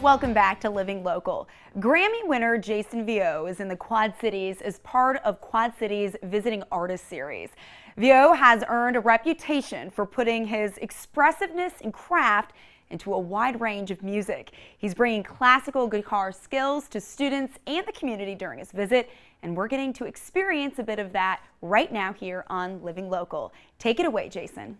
Welcome back to Living Local. Grammy winner Jason Vieaux is in the Quad Cities as part of Quad Cities Visiting Artist Series. Vieaux has earned a reputation for putting his expressiveness and craft into a wide range of music. He's bringing classical guitar skills to students and the community during his visit, and we're getting to experience a bit of that right now here on Living Local. Take it away, Jason.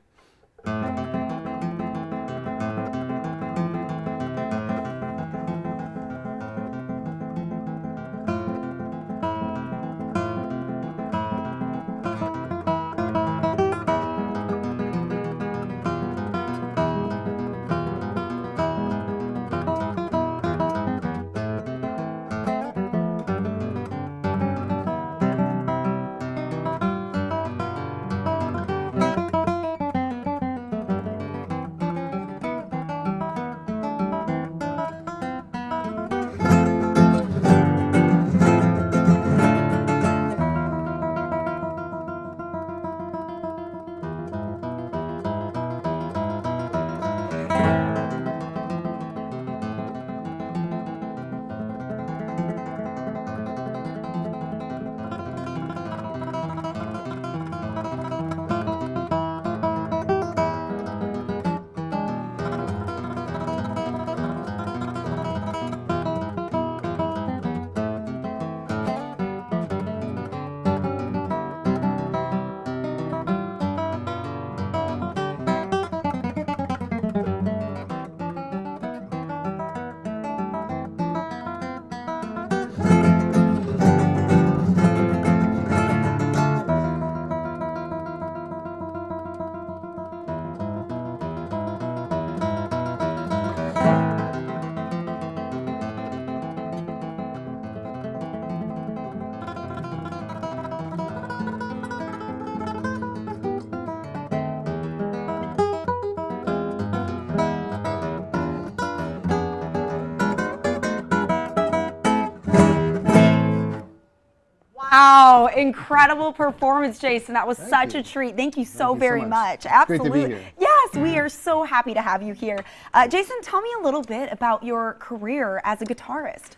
Wow, incredible performance, Jason. That was such a treat. Thank you so very much. Absolutely. Great to be here. Yes, we are so happy to have you here. Jason, tell me a little bit about your career as a guitarist.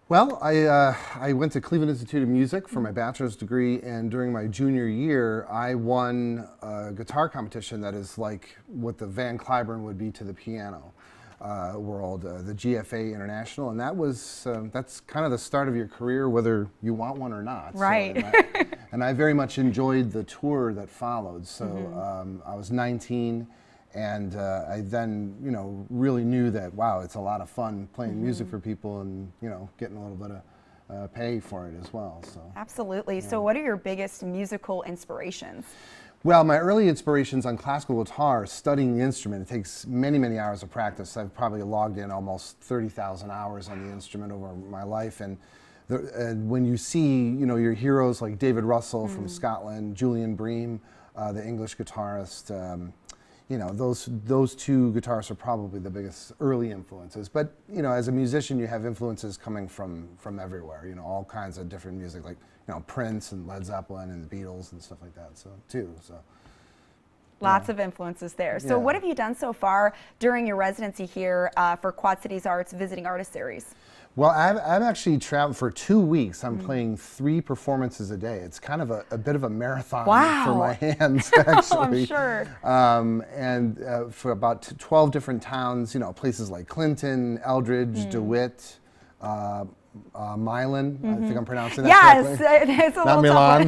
Well, I went to Cleveland Institute of Music for my bachelor's degree, and during my junior year, I won a guitar competition that is like what the Van Cliburn would be to the piano world, the GFA International, and that was that's kind of the start of your career, whether you want one or not. Right. So, and I very much enjoyed the tour that followed. So I was 19. And I then, really knew that, wow, it's a lot of fun playing music for people and, getting a little bit of pay for it as well. So absolutely. Yeah. So what are your biggest musical inspirations? Well, my early inspirations on classical guitar, studying the instrument, it takes many, many hours of practice. I've probably logged in almost 30,000 hours on the instrument over my life. And when you see, your heroes like David Russell from Scotland, Julian Bream, the English guitarist, those two guitarists are probably the biggest early influences. But, as a musician, you have influences coming from everywhere, all kinds of different music, like, Prince and Led Zeppelin and the Beatles and stuff like that, too. Lots of influences there. So what have you done so far during your residency here for Quad Cities Arts Visiting Artist Series? Well, I've actually traveled for 2 weeks. I'm playing 3 performances a day. It's kind of a bit of a marathon for my hands, actually. I'm sure. And for about 12 different towns, places like Clinton, Eldridge, DeWitt, Milan. I think I'm pronouncing that correctly. Yes, it's a Not little Milan.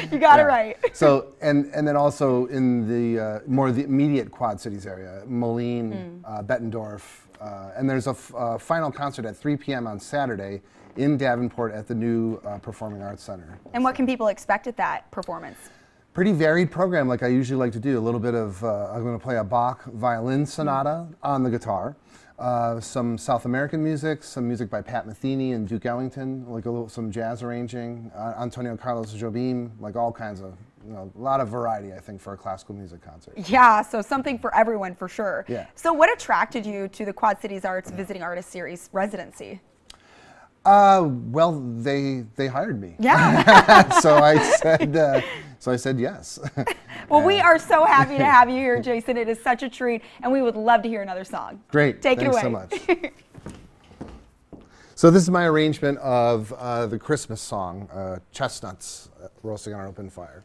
You got it right. So, and then also in the more the immediate Quad Cities area, Moline, Bettendorf, and there's a final concert at 3 p.m. on Saturday in Davenport at the new Performing Arts Center. And what can people expect at that performance? Pretty varied program, like I usually like to do. A little bit of, I'm going to play a Bach violin sonata on the guitar, some South American music, some music by Pat Metheny and Duke Ellington, like some jazz arranging, Antonio Carlos Jobim, like all kinds of, a lot of variety, I think, for a classical music concert. Yeah, so something for everyone for sure. Yeah. So what attracted you to the Quad Cities Arts Visiting Artist Series residency? Well, they hired me. Yeah. So I said, So I said yes. Well, we are so happy to have you here, Jason. It is such a treat, and we would love to hear another song. Great. Take it away. Thanks so much. So this is my arrangement of the Christmas song, Chestnuts Roasting on an Open Fire.